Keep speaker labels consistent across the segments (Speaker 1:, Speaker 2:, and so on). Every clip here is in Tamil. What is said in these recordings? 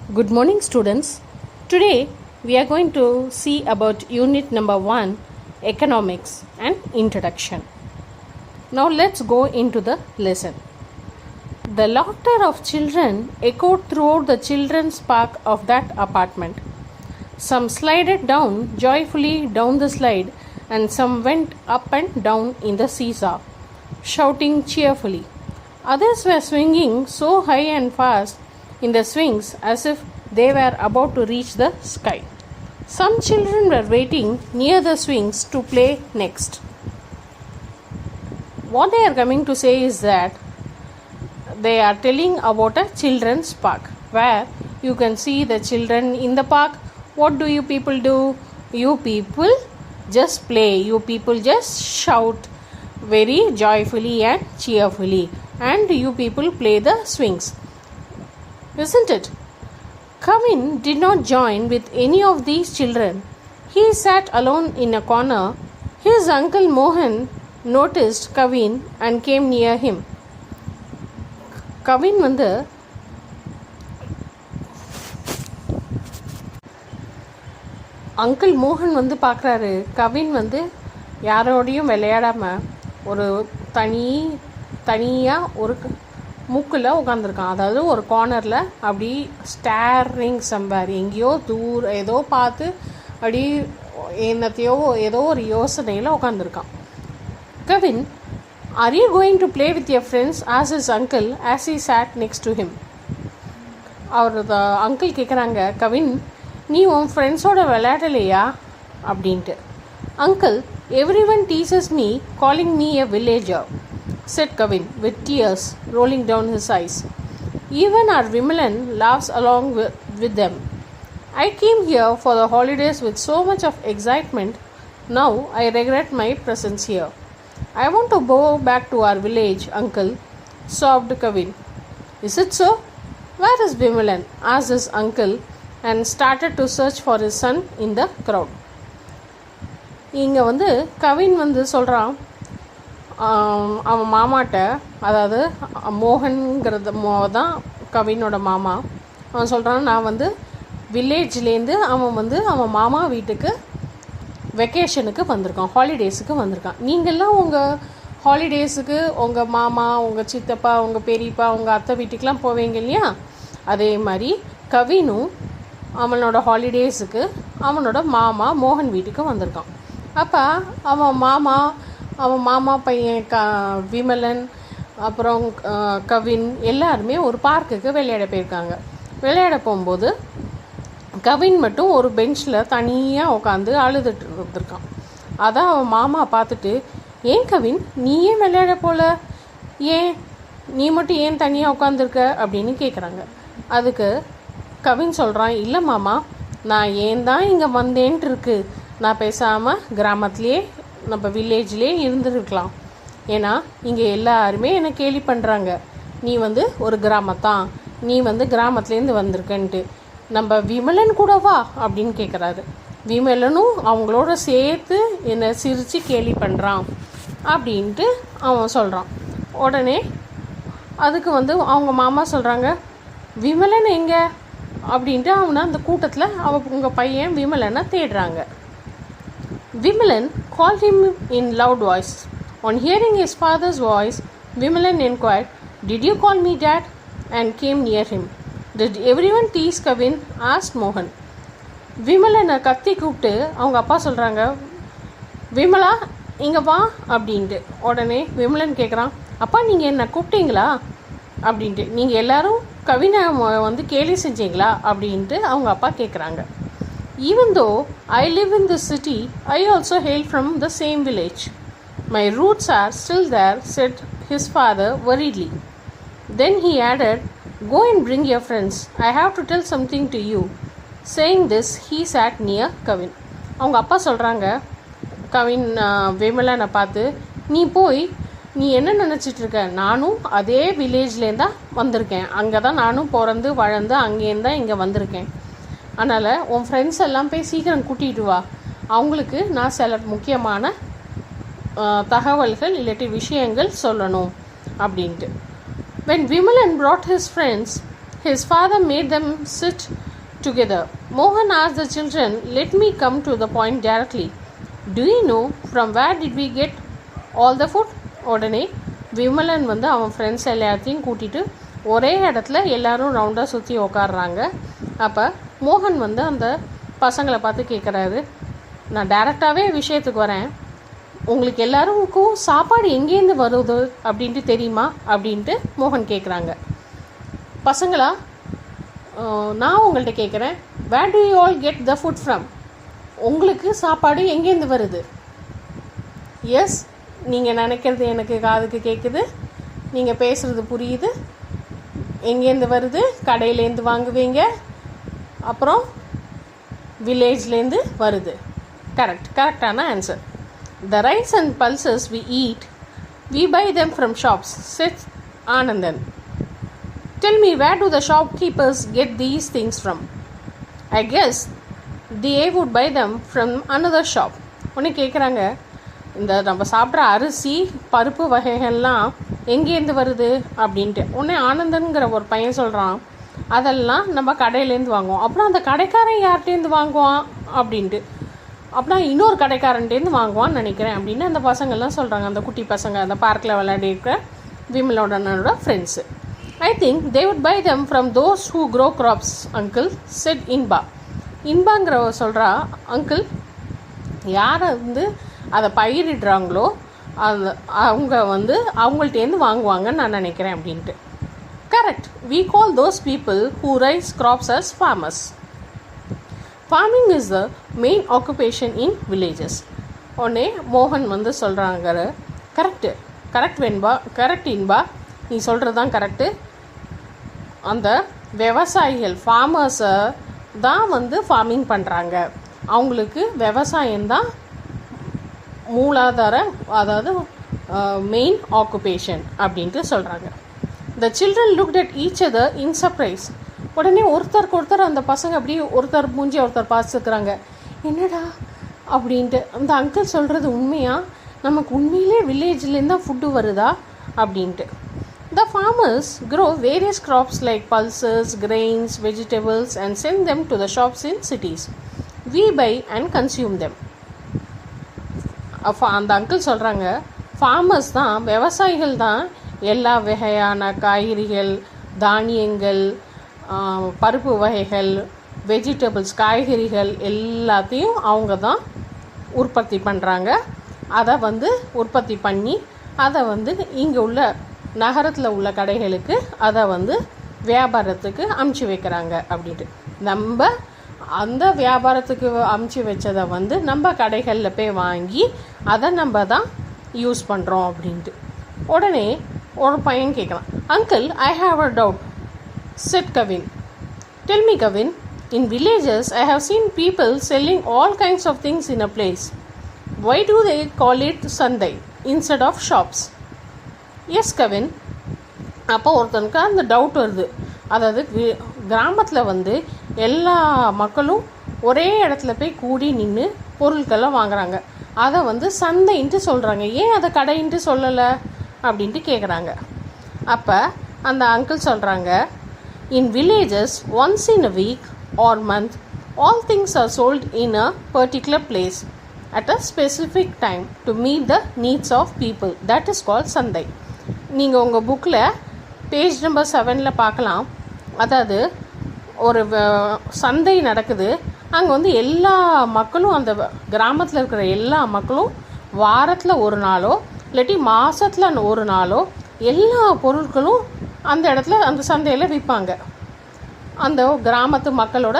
Speaker 1: Good morning, students. Today we are going to see about unit number 1, economics and introduction. Now let's go into the lesson. The laughter of children echoed throughout the children's park of that apartment. Some slided down joyfully down the slide, and some went up and down in the seesaw, shouting cheerfully. Others were swinging so high and fast in the swings as if they were about to reach the sky. Some children were waiting near the swings to play next. What they are coming to say is that they are telling about a children's park where you can see the children in the park. What do you people do? You people just play. You people just shout very joyfully and cheerfully, and you people play the swings. Isn't it? Kavin did not join with any of these children. He sat alone in a corner. His uncle Mohan noticed Kavin and came near him. Kavin uncle மோகன் பார்க்குறாரு. கவின் யாரோடையும் விளையாடாமல் ஒரு தனியாக ஒரு மூக்கில் உட்காந்துருக்கான். அதாவது ஒரு கார்னரில் அப்படி ஸ்டேரிங் சம்பேர் எங்கேயோ ஏதோ பார்த்து அப்படி என்னத்தையோ ஏதோ ஒரு யோசனையில் உட்காந்துருக்கான். Kavin, are you going to play with your friends ஆஸ் his uncle as he sat next to him. அவர் அங்கிள் கேட்குறாங்க, கவின், நீ உன் ஃப்ரெண்ட்ஸோட விளையாடலையா அப்படின்ட்டு. Uncle, everyone teases me calling me a villager, said Kavin with tears rolling down his eyes. Even our Vimalan laughs along with them. I came here for the holidays with so much of excitement. Now I regret my presence here. I want to go back to our village, uncle, sobbed Kavin. Is it so? Where is Vimalan? asked his uncle and started to search for his son in the crowd. இங்கே கவின் சொல்கிறான், அவன் மாமாட்ட, அதாவது மோகன்கிறது தான் கவினோட மாமா. அவன் சொல்கிறான், நான் வில்லேஜ்லேருந்து அவன் அவன் மாமா வீட்டுக்கு வெக்கேஷனுக்கு வந்திருக்கான், ஹாலிடேஸுக்கு வந்திருக்கான். நீங்கள்லாம் உங்கள் ஹாலிடேஸுக்கு உங்கள் மாமா, உங்கள் சித்தப்பா, உங்கள் பெரியப்பா, உங்கள் அத்தை வீட்டுக்கெலாம் போவீங்க இல்லையா? அதே மாதிரி கவினும் அவனோட ஹாலிடேஸுக்கு அவனோட மாமா மோகன் வீட்டுக்கு வந்திருக்கான். அப்போ அவன் மாமா பையன் விமலன், அப்புறம் கவின் எல்லாருமே ஒரு பார்க்குக்கு விளையாட போயிருக்காங்க. விளையாட போகும்போது கவின் மட்டும் ஒரு பெஞ்சில் தனியாக உட்காந்து அழுதுட்டு இருந்திருக்கான். அதான் அவன் மாமா பார்த்துட்டு, ஏன் கவின், நீ ஏன் விளையாட போல, ஏன் நீ மட்டும் ஏன் தனியாக உட்காந்துருக்க அப்படின்னு கேட்குறாங்க. அதுக்கு கவின் சொல்கிறான், இல்லை மாமா, நான் ஏன் தான் இங்கே வந்தேன்ட்டு இருக்கு. நான் பேசாமல் கிராமத்துலேயே நம்ம வில்லேஜ்லேயே இருந்துருக்கலாம். ஏன்னா இங்கே எல்லாருமே என்னை கேலி பண்ணுறாங்க, நீ ஒரு கிராமத்தான், நீ கிராமத்துலேருந்து வந்திருக்கன்ட்டு. நம்ம விமலன் கூட வா அப்படின்னு கேட்குறாரு. விமலனும் அவங்களோட சேர்த்து என்னை சிரித்து கேலி பண்ணுறான் அப்படின்ட்டு அவன் சொல்கிறான். உடனே அதுக்கு அவங்க மாமா சொல்கிறாங்க, விமலன் எங்கே அப்படின்ட்டு அவனை அந்த கூட்டத்தில் உங்கள் பையன் விமலனை தேடுறாங்க. Vimalan called him in loud voice. On hearing his father's voice, Vimalan inquired, "Did you call me Dad?" and came near him. Did everyone tease Kavin? asked Mohan. விமலனை கத்தி கூப்பிட்டு அவங்க அப்பா சொல்கிறாங்க, விமலா இங்கே வா அப்படின்ட்டு. உடனே விமலன் கேட்குறான், அப்பா நீங்கள் என்ன கூப்பிட்டீங்களா அப்படின்ட்டு. நீங்கள் எல்லோரும் கவினை கேலி செஞ்சீங்களா அப்படின்ட்டு அவங்க அப்பா கேட்குறாங்க. Even though I live in this city, I also hail from the same village. My roots are still there, said his father worriedly. Then he added, go and bring your friends. I have to tell something to you. Saying this, he sat near Kavin. அவங்க அப்பா சொல்கிறாங்க, கவின் விமலனை பார்த்து, நீ என்ன நினச்சிட்ருக்க, நானும் அதே வில்லேஜ்லேருந்து தான் வந்திருக்கேன், அங்கே தான் நானும் பிறந்து வளர்ந்து அங்கேருந்து தான் இங்கே வந்திருக்கேன். அதனால் உன் ஃப்ரெண்ட்ஸ் எல்லாம் போய் சீக்கிரம் கூட்டிகிட்டு வா, அவங்களுக்கு நான் சில முக்கியமான தகவல்கள் இல்லாட்டி விஷயங்கள் சொல்லணும் அப்படின்ட்டு. When Vimalan brought his friends, His father made them sit together. Mohan asked the children, "Let me come to the point directly. Do you know from where did we get all the food?" உடனே விமலன் வந்து அவன் ஃப்ரெண்ட்ஸ் எல்லாத்தையும் கூட்டிகிட்டு ஒரே இடத்துல எல்லோரும் ரவுண்டாக சுற்றி உக்காடுறாங்க. அப்போ மோகன் வந்து அந்த பசங்களை பார்த்து கேட்குறாரு, நான் டைரெக்டாகவே விஷயத்துக்கு வரேன், உங்களுக்கு எல்லாருக்கும் சாப்பாடு எங்கேருந்து வருது அப்படின்ட்டு தெரியுமா அப்படின்ட்டு மோகன் கேட்குறாங்க. பசங்களா, நான் உங்கள்கிட்ட கேட்குறேன், where do you all get the food from? உங்களுக்கு சாப்பாடு எங்கேருந்து வருது? எஸ், நீங்கள் நினைக்கிறது எனக்கு காதுக்கு கேட்குது, நீங்கள் பேசுகிறது புரியுது. எங்கேருந்து வருது? கடையிலேருந்து வாங்குவீங்க, அப்புறம் வில்லேஜ்லேருந்து வருது. கரெக்டான answer. The rice and pulses we eat, we buy them from shops, said Anandan. Tell me, where do the shopkeepers get these things from? I guess they would buy them from another shop. உடனே கேட்குறாங்க, இந்த நம்ம சாப்பிட்ற அரிசி பருப்பு வகைகள்லாம் எங்கேருந்து வருது அப்படின்ட்டு. உடனே ஆனந்தன்கிற ஒரு பையன் சொல்கிறான், அதெல்லாம் நம்ம கடையிலேருந்து வாங்குவோம். அப்புறம் அந்த கடைக்காரன் யார்கிட்டேருந்து வாங்குவான் அப்படின்ட்டு. அப்படின்னா இன்னொரு கடைக்காரன்ட்டேருந்து வாங்குவான்னு நினைக்கிறேன் அப்படின்னு அந்த பசங்கள்லாம் சொல்கிறாங்க. அந்த குட்டி பசங்க அந்த பார்க்கில் விளையாடிருக்கிற விமலோடனோட friends. I think they would buy them from those who grow crops uncle, said Inba. இன்பாங்கிறவ சொல்கிறா, அங்கிள், யாரை வந்து அதை பயிரிடுறாங்களோ அவங்க வந்து அவங்கள்ட்டேருந்து வாங்குவாங்கன்னு நான் நினைக்கிறேன் அப்படின்ட்டு. Correct, we call those people who raise crops as farmers. Farming is the main occupation in villages. உடனே மோகன் வந்து சொல்கிறாங்க, கரெக்ட் இன்பா, நீ சொல்கிறது தான் கரெக்டு. அந்த விவசாயிகள் ஃபார்மர்ஸை தான் வந்து ஃபார்மிங் பண்ணுறாங்க, அவங்களுக்கு விவசாயம்தான் மூலாதார, அதாவது மெயின் ஆக்குபேஷன் அப்படின்ட்டு சொல்கிறாங்க. The children looked at each other in surprise. உடனே ஒருத்தருக்கு ஒருத்தர் அந்த பசங்க அப்படி ஒருத்தர் மூஞ்சி ஒருத்தர் பார்த்துக்கிறாங்க. என்னடா அப்படின்ட்டு. அந்த அங்கிள் சொல்கிறது உண்மையா? நமக்கு உண்மையிலே வில்லேஜ்லேருந்து தான் ஃபுட்டு வருதா அப்படின்ட்டு. The farmers grow various crops like pulses, grains, vegetables and send them to the shops in cities. We buy and consume them. அந்த அங்கிள் சொல்கிறாங்க, ஃபார்மர்ஸ் தான், விவசாயிகள் தான் எல்லா வகையான காய்கறிகள், தானியங்கள், பருப்பு வகைகள், வெஜிடபிள்ஸ், காய்கறிகள் எல்லாத்தையும் அவங்க தான் உற்பத்தி பண்ணுறாங்க. அதை வந்து உற்பத்தி பண்ணி அதை வந்து இங்கே உள்ள நகரத்தில் உள்ள கடைகளுக்கு அதை வந்து வியாபாரத்துக்கு அமுச்சு வைக்கிறாங்க அப்படின்ட்டு. நம்ம அந்த வியாபாரத்துக்கு அமுச்சு வச்சதை வந்து நம்ம கடைகளில் போய் வாங்கி அதை நம்ம தான் யூஸ் பண்ணுறோம் அப்படின்ட்டு. உடனே ஒரு பையன் கேட்குறான், uncle, I have a doubt, set Kavin. Tell me Kavin, in villages I have seen people selling all kinds of things in a place. Why do they call it sandai instead of shops? Yes Kavin. அப்போ ஒருத்தனுக்கு அந்த டவுட் வருது. அதாவது கிராமத்தில் வந்து எல்லா மக்களும் ஒரே இடத்துல போய் கூடி நின்று பொருட்கள்லாம் வாங்குறாங்க, அதை வந்து சந்தைன்ட்டு சொல்கிறாங்க, ஏன் அதை கடைன்ட்டு சொல்லலை அப்படின்ட்டு கேட்குறாங்க. அப்போ அந்த அங்கிள் சொல்கிறாங்க, in villages once in a week or month all things are sold in a particular place at a specific time to meet the needs of people. That is called சந்தை. நீங்கள் உங்கள் புக்கில் பேஜ் நம்பர் 7 பார்க்கலாம். அதாவது ஒரு சந்தை நடக்குது, அங்கே வந்து எல்லா மக்களும், அந்த கிராமத்தில் இருக்கிற எல்லா மக்களும் வாரத்தில் ஒரு நாளோ இல்லாட்டி மாதத்தில் ஒரு நாளோ எல்லா பொருட்களும் அந்த இடத்துல அந்த சந்தையில் விற்பாங்க. அந்த கிராமத்து மக்களோட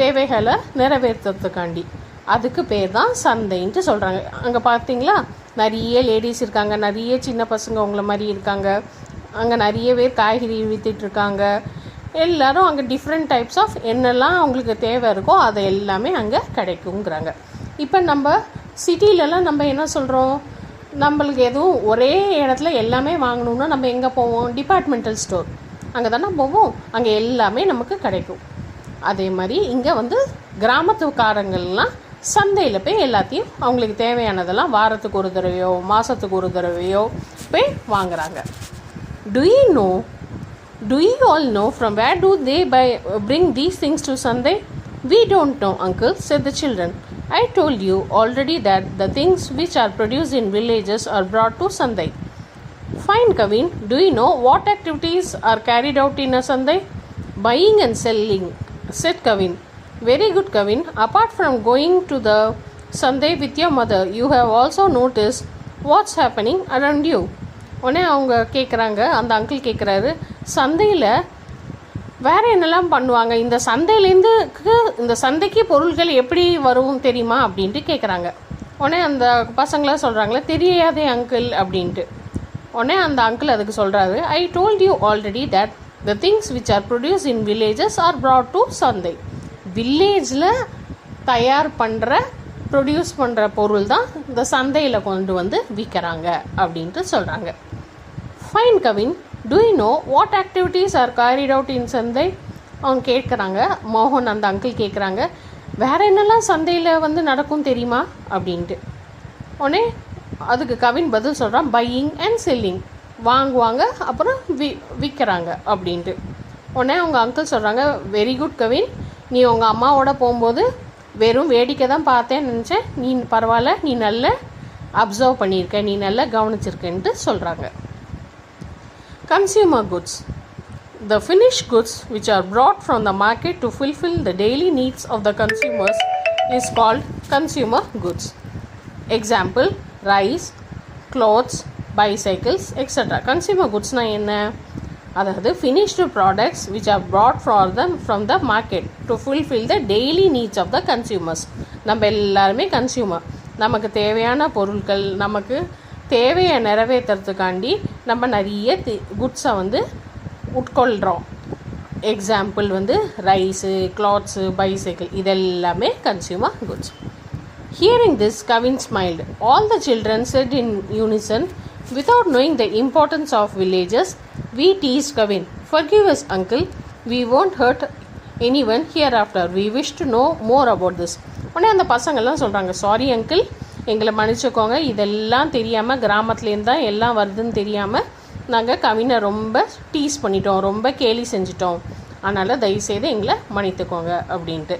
Speaker 1: தேவைகளை நிறைவேற்றுறதுக்காண்டி. அதுக்கு பேர் தான் சந்தைன்ட்டு சொல்கிறாங்க. அங்கே பார்த்தீங்களா, நிறைய லேடிஸ் இருக்காங்க, நிறைய சின்ன பசங்க உங்களை மாதிரி இருக்காங்க, அங்கே நிறைய பேர் காய்கறி விற்றுட்ருக்காங்க. எல்லோரும் அங்கே டிஃப்ரெண்ட் டைப்ஸ் ஆஃப் என்னெல்லாம் அவங்களுக்கு தேவை இருக்கோ அதை எல்லாமே அங்கே கிடைக்குங்கிறாங்க. இப்போ நம்ம சிட்டிலலாம் நம்ம என்ன சொல்கிறோம், நம்மளுக்கு எதுவும் ஒரே இடத்துல எல்லாமே வாங்கணுன்னா நம்ம எங்கே போவோம், டிபார்ட்மெண்டல் ஸ்டோர், அங்கே தானே போவோம், அங்கே எல்லாமே நமக்கு கிடைக்கும். அதே மாதிரி இங்கே வந்து கிராமத்துக்காரங்கள்லாம் சந்தையில் போய் எல்லாத்தையும் அவங்களுக்கு தேவையானதெல்லாம் வாரத்துக்கு ஒரு தடவையோ மாதத்துக்கு ஒரு தடவையோ போய் வாங்குறாங்க. To you know Do you all know from where do they bring these things to Sunday? We don't know, uncle, said the children. I told you already that the things which are produced in villages are brought to Sunday. Fine, Kavin. Do you know what activities are carried out in a Sunday? Buying and selling, said Kavin. Very good, Kavin. Apart from going to the Sunday with your mother, you have also noticed what's happening around you. உடனே அவங்க கேட்குறாங்க, அந்த அங்கிள் கேட்குறாரு, சந்தையில் வேறு என்னெல்லாம் பண்ணுவாங்க, இந்த சந்தையிலேருந்து இந்த சந்தைக்கு பொருள்கள் எப்படி வரும் தெரியுமா அப்படின்ட்டு கேட்குறாங்க. உடனே அந்த பசங்களாம் சொல்கிறாங்களே, தெரியாதே அங்கிள் அப்படின்ட்டு. உடனே அந்த அங்கிள் அதுக்கு சொல்கிறாரு, I told you already that the things which are produce in villages R broad to சந்தை. வில்லேஜில் தயார் பண்ணுற ப்ரொடியூஸ் பண்ணுற பொருள் தான் இந்த சந்தையில் கொண்டு வந்து விற்கிறாங்க அப்படின்ட்டு சொல்கிறாங்க. Fine Kavin, do you know what activities are carried out in சந்தை? அவங்க கேட்குறாங்க, மோகன் அந்த அங்கிள் கேட்குறாங்க, வேறு என்னெல்லாம் சந்தையில் வந்து நடக்கும் தெரியுமா அப்படின்ட்டு. உடனே அதுக்கு கவின் பதில் சொல்கிறான், பையிங் அண்ட் செல்லிங், வாங்குவாங்க அப்புறம் விற்கிறாங்க அப்படின்ட்டு. உடனே அவங்க அங்கிள் சொல்கிறாங்க, வெரி குட் கவின், நீ உங்கள் அம்மாவோட போகும்போது வெறும் வேடிக்கை தான் பார்த்தேன்னு நினச்சேன், நீ பரவாயில்ல, நீ நல்லா அப்சர்வ் பண்ணியிருக்க, நீ நல்லா கவனிச்சிருக்கேன்ட்டு சொல்கிறாங்க. Consumer goods. The finished goods which are brought from the market to fulfill the daily needs of the consumers is called consumer goods. Example, rice, clothes, bicycles, etc. Consumer goods na enna? அதாவது finished products which are brought from the market to fulfil the daily needs of the consumers. நம்ம எல்லாருமே கன்சியூமர், நமக்கு தேவையான பொருட்கள், நமக்கு தேவையை நிறைவேற்றுறதுக்காண்டி நம்ம நிறைய குட்ஸை வந்து உட்கொள்கிறோம். எக்ஸாம்பிள் வந்து ரைஸு, கிளாத்ஸு, பைசைக்கிள், இதெல்லாமே consumer goods. Hearing this Kavin smiled. All the children set in unison without knowing the importance of villages. We teased Kavin. Forgive us, uncle. We won't hurt anyone hereafter. We wish to know more about this. உடனே அந்த பசங்கள்லாம் சொல்கிறாங்க, சாரி அங்கிள், எங்களை மன்னிச்சுக்கோங்க, இதெல்லாம் தெரியாமல், கிராமத்துலேருந்து தான் எல்லாம் வருதுன்னு தெரியாமல் நாங்கள் கவினை ரொம்ப டீஸ் பண்ணிட்டோம், ரொம்ப கேலி செஞ்சிட்டோம், அதனால் தயவுசெய்து எங்களை மன்னித்துக்கோங்க அப்படின்ட்டு.